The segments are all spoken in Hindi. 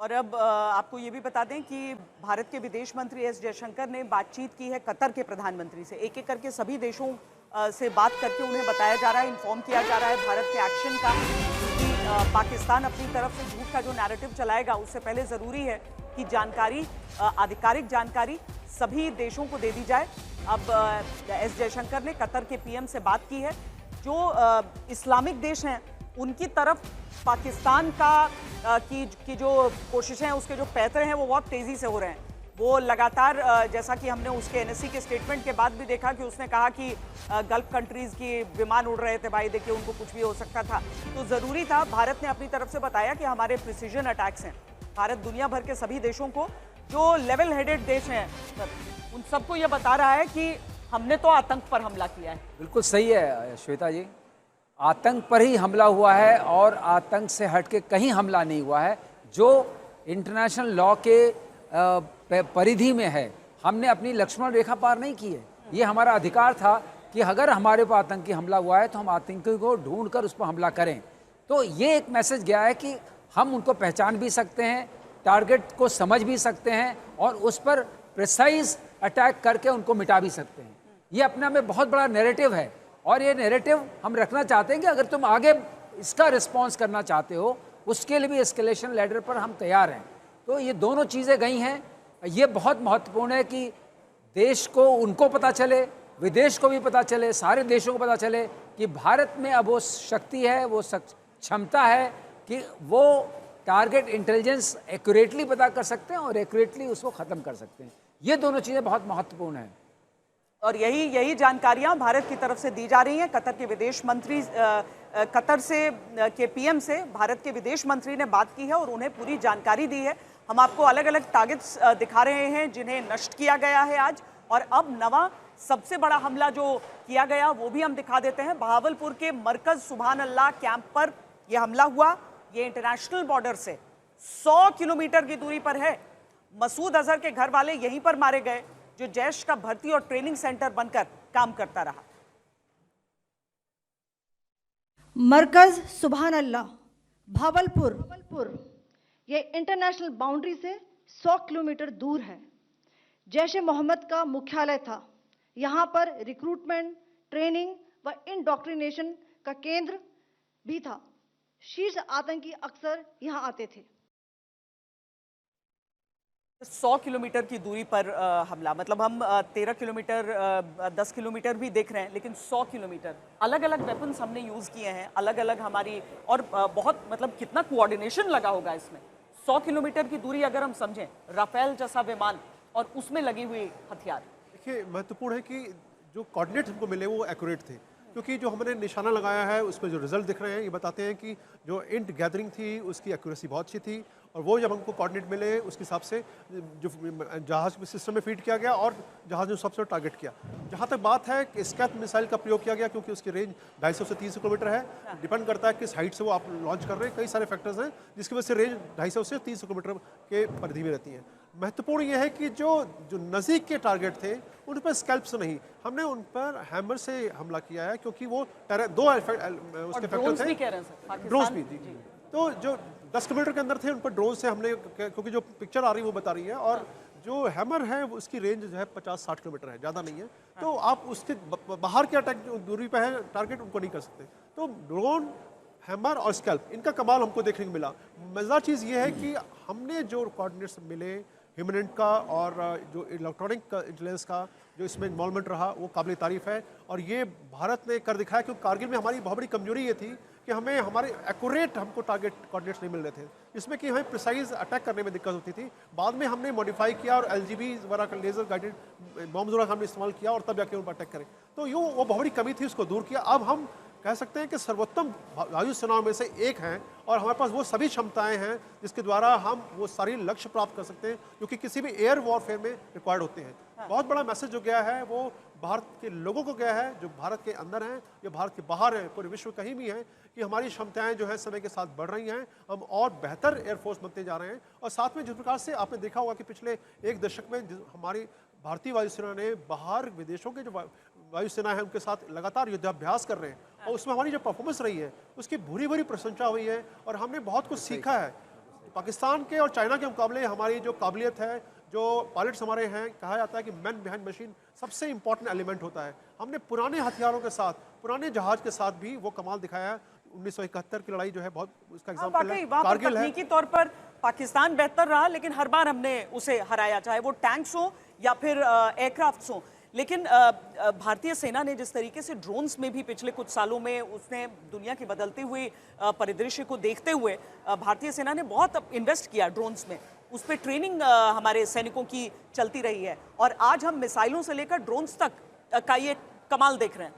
और अब आपको ये भी बता दें कि भारत के विदेश मंत्री एस जयशंकर ने बातचीत की है कतर के प्रधानमंत्री से। एक एक करके सभी देशों से बात करके उन्हें बताया जा रहा है, इन्फॉर्म किया जा रहा है भारत के एक्शन का, कि पाकिस्तान अपनी तरफ से झूठ का जो नैरेटिव चलाएगा उससे पहले ज़रूरी है कि जानकारी, आधिकारिक जानकारी सभी देशों को दे दी जाए। अब एस जयशंकर ने कतर के पीएम से बात की है। जो इस्लामिक देश हैं उनकी तरफ पाकिस्तान की जो कोशिशें हैं, उसके जो पैतरे हैं वो बहुत तेज़ी से हो रहे हैं। वो लगातार, जैसा कि हमने उसके एनएससी के स्टेटमेंट के बाद भी देखा कि उसने कहा कि गल्फ कंट्रीज़ की विमान उड़ रहे थे, भाई देखिए उनको कुछ भी हो सकता था। तो ज़रूरी था, भारत ने अपनी तरफ से बताया कि हमारे प्रिसीजन अटैक्स हैं। भारत दुनिया भर के सभी देशों को, जो लेवल हेडेड देश हैं, उन सबको ये बता रहा है कि हमने तो आतंक पर हमला किया है। बिल्कुल सही है श्वेता जी, आतंक पर ही हमला हुआ है और आतंक से हट के कहीं हमला नहीं हुआ है। जो इंटरनेशनल लॉ के परिधि में है, हमने अपनी लक्ष्मण रेखा पार नहीं की है। ये हमारा अधिकार था कि अगर हमारे पर आतंकी हमला हुआ है तो हम आतंकी को ढूंढकर उस पर हमला करें। तो ये एक मैसेज गया है कि हम उनको पहचान भी सकते हैं, टारगेट को समझ भी सकते हैं और उस पर प्रिसाइज अटैक करके उनको मिटा भी सकते हैं। ये अपने में बहुत बड़ा नैरेटिव है और ये नैरेटिव हम रखना चाहते हैं कि अगर तुम आगे इसका रिस्पॉन्स करना चाहते हो, उसके लिए भी एस्केलेशन लैडर पर हम तैयार हैं। तो ये दोनों चीज़ें गई हैं। ये बहुत महत्वपूर्ण है कि देश को, उनको पता चले, विदेश को भी पता चले, सारे देशों को पता चले कि भारत में अब वो शक्ति है, वो क्षमता है कि वो टारगेट इंटेलिजेंस एक्यूरेटली पता कर सकते हैं और एक्यूरेटली उसको ख़त्म कर सकते हैं। ये दोनों चीज़ें बहुत महत्वपूर्ण हैं और यही जानकारियां भारत की तरफ से दी जा रही हैं। कतर के विदेश मंत्री, कतर से के पीएम से भारत के विदेश मंत्री ने बात की है और उन्हें पूरी जानकारी दी है। हम आपको अलग अलग टारगेट्स दिखा रहे हैं जिन्हें नष्ट किया गया है आज, और अब नवा सबसे बड़ा हमला जो किया गया वो भी हम दिखा देते हैं। बहावलपुर के मरकज सुभान अल्लाह कैंप पर यह हमला हुआ। ये इंटरनेशनल बॉर्डर से 100 किलोमीटर की दूरी पर है। मसूद अजहर के घर वाले यहीं पर मारे गए, जो जैश का भर्ती और ट्रेनिंग सेंटर बनकर काम करता रहा। मरकज सुभान अल्लाह भावलपुर, ये इंटरनेशनल बाउंड्री से 100 किलोमीटर दूर है। जैश ए मोहम्मद का मुख्यालय था। यहाँ पर रिक्रूटमेंट, ट्रेनिंग व इंडॉक्ट्रिनेशन का केंद्र भी था। शीर्ष आतंकी अक्सर यहाँ आते थे। 100 किलोमीटर की दूरी पर हमला, मतलब हम 13 किलोमीटर 10 किलोमीटर भी देख रहे हैं, लेकिन 100 किलोमीटर। अलग अलग वेपन्स हमने यूज़ किए हैं, अलग अलग हमारी, और बहुत, मतलब कितना कोऑर्डिनेशन लगा होगा इसमें। 100 किलोमीटर की दूरी अगर हम समझें, राफेल जैसा विमान और उसमें लगी हुई हथियार। देखिए, महत्वपूर्ण है कि जो कोऑर्डिनेट हमको मिले वो एक्यूरेट थे, क्योंकि जो हमने निशाना लगाया है उसमें जो रिजल्ट दिख रहे हैं ये बताते हैं कि जो इंट गैदरिंग थी उसकी एक्यूरेसी बहुत अच्छी थी, और वो जब हमको कोऑर्डिनेट मिले उसके हिसाब से जो जहाज़ सिस्टम में फीड किया गया और जहाज़ ने सबसे टारगेट किया। जहाँ तक बात है कि स्कैथ मिसाइल का प्रयोग किया गया, क्योंकि उसकी रेंज 250 से 300 किलोमीटर है। डिपेंड करता है किस हाइट से वो आप लॉन्च कर रहे हैं, कई सारे फैक्टर्स हैं जिसकी वजह से रेंज 250 से 300 किलोमीटर के परिधि में रहती है। महत्वपूर्ण ये है कि जो नज़दीक के टारगेट थे उन पर स्कैल्प से नहीं, हमने उन पर हैमर से हमला किया है, क्योंकि वो दो उसके फैक्टर थे, ड्रोन्स भी जी। तो जो 10 किलोमीटर के अंदर थे उन पर ड्रोन से हमने, क्योंकि जो पिक्चर आ रही है वो बता रही है, और जो हैमर है वो उसकी रेंज जो है 50-60 किलोमीटर है, ज़्यादा नहीं है। तो आप उसके बाहर के अटैक जो दूरी पर है टारगेट, उनको नहीं कर सकते। तो ड्रोन, हैमर और स्कैल्प, इनका कमाल हमको देखने को मिला। मज़ेदार चीज़ ये है कि हमने जो कोऑर्डिनेट्स मिले ह्यूमनेट का और जो इलेक्ट्रॉनिक इंटेलिजेंस का जो इसमें इन्वॉल्वमेंट रहा वो काबिल तारीफ़ है, और ये भारत ने कर दिखाया। क्योंकि कारगिल में हमारी बहुत बड़ी कमजोरी ये थी कि हमें हमारे एक्यूरेट हमको टारगेट कोऑर्डिनेट्स नहीं मिल रहे थे, जिसमें कि हमें प्रिसाइज अटैक करने में दिक्कत होती थी। बाद में हमने मॉडिफाई किया और LGB वगैरह का लेज़र गाइडेड बॉम्ब्स वगैरह हमने इस्तेमाल किया और तब जाके उन पर अटैक करें। तो वो बहुत बड़ी कमी थी, उसको दूर किया। अब हम कह सकते हैं कि सर्वोत्तम वायु सेनाओं में से एक हैं, और हमारे पास वो सभी क्षमताएं हैं जिसके द्वारा हम वो सारी लक्ष्य प्राप्त कर सकते हैं जो कि किसी भी एयर वॉरफेयर में रिक्वायर्ड होते हैं। बहुत बड़ा मैसेज जो गया है वो भारत के लोगों को गया है, जो भारत के अंदर हैं या भारत के बाहर हैं, पूरे विश्व कहीं भी हैं, कि हमारी क्षमताएं जो है समय के साथ बढ़ रही हैं। हम और बेहतर एयरफोर्स बनते जा रहे हैं। और साथ में जिस प्रकार से आपने देखा होगा कि पिछले एक दशक में हमारी भारतीय वायुसेना ने बाहर विदेशों के जो वायुसेना है उनके साथ लगातार युद्धाभ्यास कर रहे हैं, और उसमें हमारी जो परफॉर्मेंस रही है उसकी भूरी भूरी प्रशंसा हुई है, और हमने बहुत कुछ सीखा है। पाकिस्तान के और चाइना के मुकाबले हमारी जो काबिलियत है, जो पायलट्स हमारे हैं, कहा जाता है कि मैन बिहाइंड मशीन सबसे इंपॉर्टेंट एलिमेंट होता है। हमने पुराने हथियारों के साथ, पुराने जहाज के साथ भी वो कमाल दिखाया है। 1971 की लड़ाई जो है बहुत उसका एग्जाम्पल है, कारगिल है। तकनीकी तौर पर पाकिस्तान बेहतर रहा, लेकिन हर बार हमने उसे हराया, चाहे वो टैंक्स हो या फिर एयरक्राफ्ट्स हो। लेकिन भारतीय सेना ने जिस तरीके से ड्रोन्स में भी पिछले कुछ सालों में उसने दुनिया के बदलते हुए परिदृश्य को देखते हुए भारतीय सेना ने बहुत इन्वेस्ट किया ड्रोन्स में, उस पर ट्रेनिंग हमारे सैनिकों की चलती रही है, और आज हम मिसाइलों से लेकर ड्रोन्स तक का ये कमाल देख रहे हैं।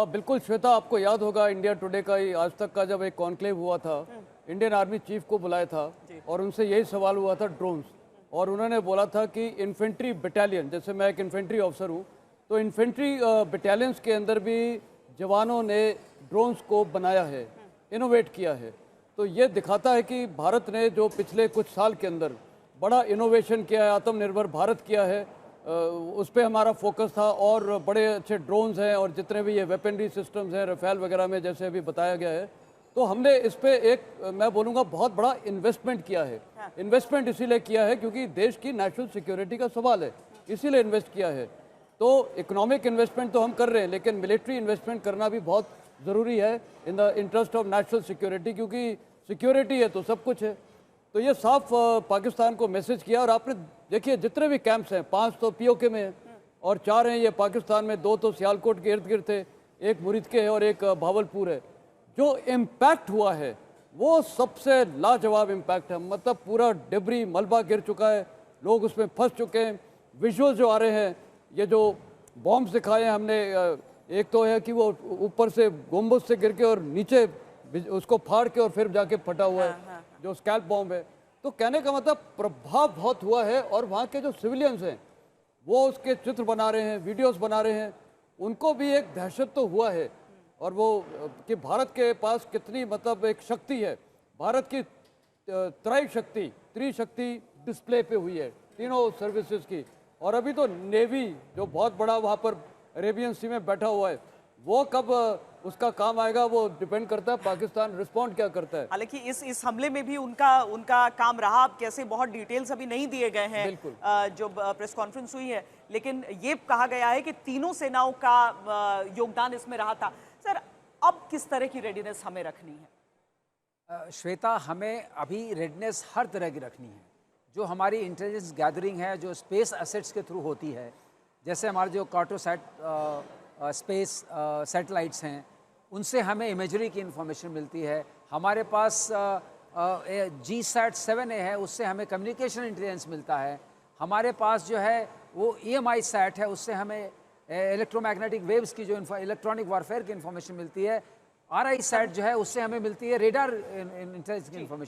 बिल्कुल श्वेता, आपको याद होगा इंडिया टुडे का ही आज तक का जब एक कॉन्क्लेव हुआ था, इंडियन आर्मी चीफ को बुलाया था और उनसे यही सवाल हुआ था ड्रोन्स, और उन्होंने बोला था कि इन्फेंट्री बटालियन, जैसे मैं एक इन्फेंट्री ऑफिसर हूँ, तो इन्फेंट्री बटालियंस के अंदर भी जवानों ने ड्रोन्स को बनाया है, इनोवेट किया है। तो ये दिखाता है कि भारत ने जो पिछले कुछ साल के अंदर बड़ा इनोवेशन किया है, आत्मनिर्भर भारत किया है, उस पर हमारा फोकस था। और बड़े अच्छे ड्रोन्स हैं और जितने भी ये वेपनरी सिस्टम्स हैं रफेल वगैरह में जैसे अभी बताया गया है, तो हमने इस पे एक मैं बोलूँगा बहुत बड़ा इन्वेस्टमेंट किया है। इन्वेस्टमेंट इसीलिए किया है क्योंकि देश की नेशनल सिक्योरिटी का सवाल है, इसीलिए इन्वेस्ट किया है। तो इकोनॉमिक इन्वेस्टमेंट तो हम कर रहे हैं, लेकिन मिलिट्री इन्वेस्टमेंट करना भी बहुत ज़रूरी है in the interest of national security, क्योंकि सिक्योरिटी है तो सब कुछ है। तो ये साफ पाकिस्तान को मैसेज किया। और आपने देखिए जितने भी कैंप्स हैं, 5 तो पीओके में हैं और 4 हैं ये पाकिस्तान में, 2 तो सियालकोट के इर्द गिर्द थे, एक मुरीद के है और एक भावलपुर है। जो इम्पैक्ट हुआ है वो सबसे लाजवाब इम्पैक्ट है, मतलब पूरा डिबरी मलबा गिर चुका है, लोग उसमें फंस चुके हैं। विजुअल जो आ रहे हैं, ये जो बॉम्ब्स दिखाए हैं हमने, एक तो है कि वो ऊपर से गुम्बद से गिर के और नीचे उसको फाड़ के और फिर जाके फटा हुआ है, जो स्कैल्प बॉम्ब है। तो कहने का मतलब प्रभाव बहुत हुआ है, और वहाँ के जो सिविलियंस हैं वो उसके चित्र बना रहे हैं, वीडियोस बना रहे हैं, उनको भी एक दहशत तो हुआ है। और वो कि भारत के पास कितनी मतलब एक शक्ति है, भारत की त्रिशक्ति डिस्प्ले पे हुई है तीनों सर्विसेज की। और अभी तो नेवी जो बहुत बड़ा वहाँ पर अरेबियन सी में बैठा हुआ है, वो कब उसका काम आएगा वो डिपेंड करता है पाकिस्तान रिस्पॉन्ड क्या करता है। हालांकि इस हमले में भी उनका काम रहा, अब कैसे बहुत डिटेल्स अभी नहीं दिए गए हैं जो प्रेस कॉन्फ्रेंस हुई है, लेकिन ये कहा गया है कि तीनों सेनाओं का योगदान इसमें रहा था। सर, अब किस तरह की रेडीनेस हमें रखनी है? श्वेता, हमें अभी रेडनेस हर तरह की रखनी है। जो हमारी इंटेलिजेंस गैदरिंग है, जो स्पेस एसेट्स के थ्रू होती है, जैसे हमारे जो कार्टोसैट स्पेस सैटेलाइट्स हैं, उनसे हमें इमेजरी की इंफॉर्मेशन मिलती है। हमारे पास GSAT-7A है, उससे हमें कम्युनिकेशन इंटेलिजेंस मिलता है। हमारे पास जो है वो EMI सैट है, उससे हमें इलेक्ट्रोमैग्नेटिक वेव्स की जो इलेक्ट्रॉनिक वारफेयर की इंफॉर्मेशन मिलती है। RI सैट जो है उससे हमें मिलती है रेडार इंटेलिजेंस की इंफॉर्मेशन।